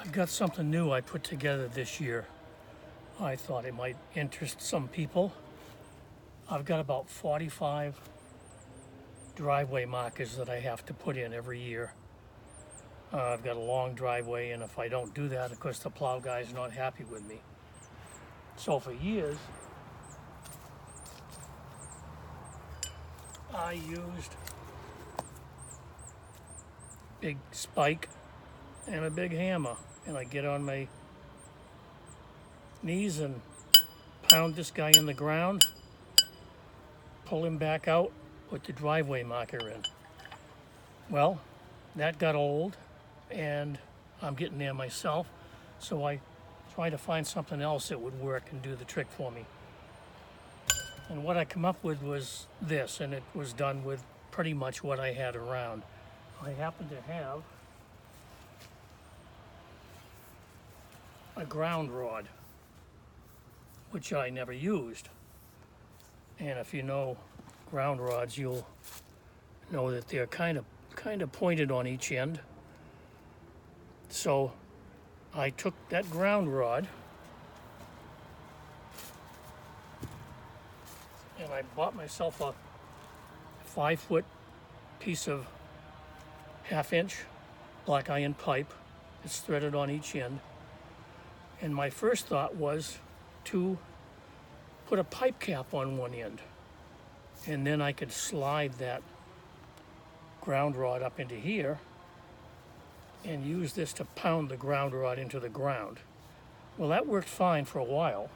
I've got something new I put together this year. I thought it might interest some people. I've got about 45 driveway markers that I have to put in every year. I've got a long driveway, and if I don't do that, of course the plow guy's not happy with me. So for years, I used big spike and a big hammer, and I get on my knees and pound this guy in the ground, pull him back out, put the driveway marker in. Well, that got old, and I'm getting there myself, so I tried to find something else that would work and do the trick for me. And what I come up with was this, and it was done with pretty much what I had around. I happen to have a ground rod, which I never used. And if you know ground rods, you'll know that they're kind of pointed on each end. So I took that ground rod and I bought myself a 5-foot piece of 1/2-inch black iron pipe. It's threaded on each end. And my first thought was to put a pipe cap on one end, and then I could slide that ground rod up into here and use this to pound the ground rod into the ground. Well, that worked fine for a while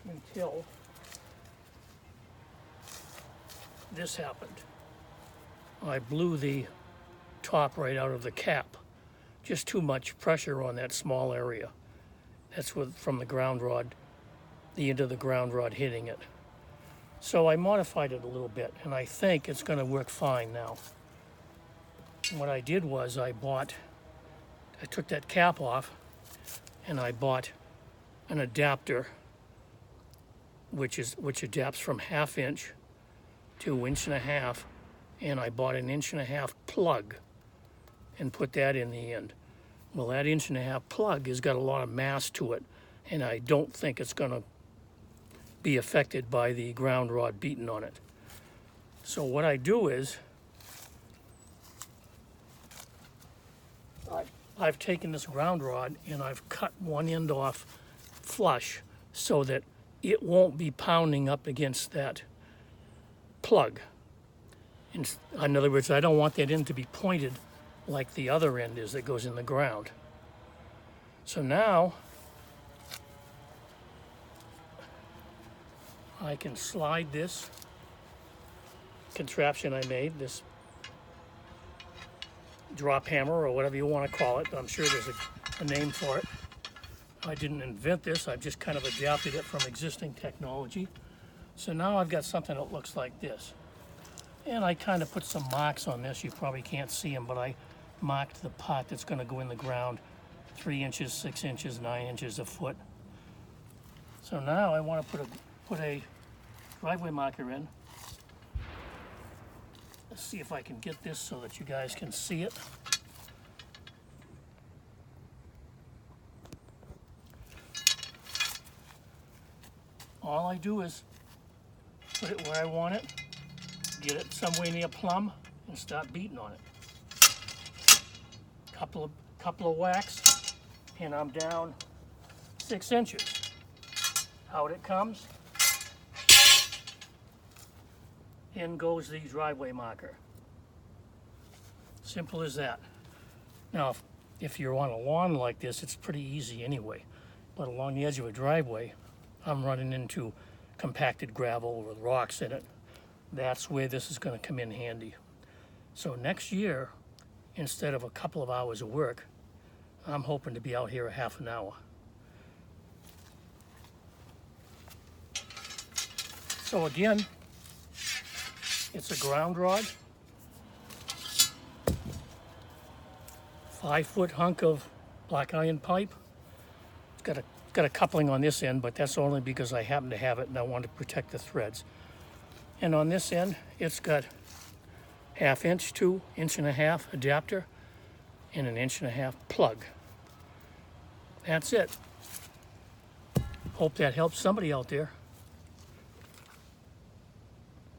until this happened. I blew the top right out of the cap. Just too much pressure on that small area. That's from the ground rod, the end of the ground rod hitting it. So I modified it a little bit, and I think it's going to work fine now. What I did was I took that cap off, and I bought an adapter, which adapts from 1/2-inch to 1.5 inch, and I bought an 1.5-inch plug and put that in the end. Well, that 1.5-inch plug has got a lot of mass to it, and I don't think it's going to be affected by the ground rod beating on it. So what I do is I've taken this ground rod and I've cut one end off flush so that it won't be pounding up against that plug. In other words, I don't want that end to be pointed like the other end is that goes in the ground. So now I can slide this contraption I made, this drop hammer or whatever you want to call it. I'm sure there's a name for it. I didn't invent this, I've just kind of adapted it from existing technology. So now I've got something that looks like this. And I kind of put some marks on this. You probably can't see them, but I marked the part that's going to go in the ground, 3 inches, 6 inches, 9 inches, a foot. So now I want to put a driveway marker in. Let's see if I can get this so that you guys can see it. All I do is put it where I want it, get it somewhere near plumb, and start beating on it. Couple of whacks, and I'm down 6 inches. Out it comes. In goes the driveway marker. Simple as that. Now, if you're on a lawn like this, it's pretty easy anyway. But along the edge of a driveway, I'm running into compacted gravel with rocks in it. That's where this is going to come in handy. So next year, instead of a couple of hours of work, I'm hoping to be out here a half an hour. So again, it's a ground rod, 5-foot hunk of black iron pipe. It's got a coupling on this end, but that's only because I happen to have it and I want to protect the threads. And on this end, it's got 1/2 inch to 1.5 inch adapter and an 1.5 inch plug. That's it. Hope that helps somebody out there.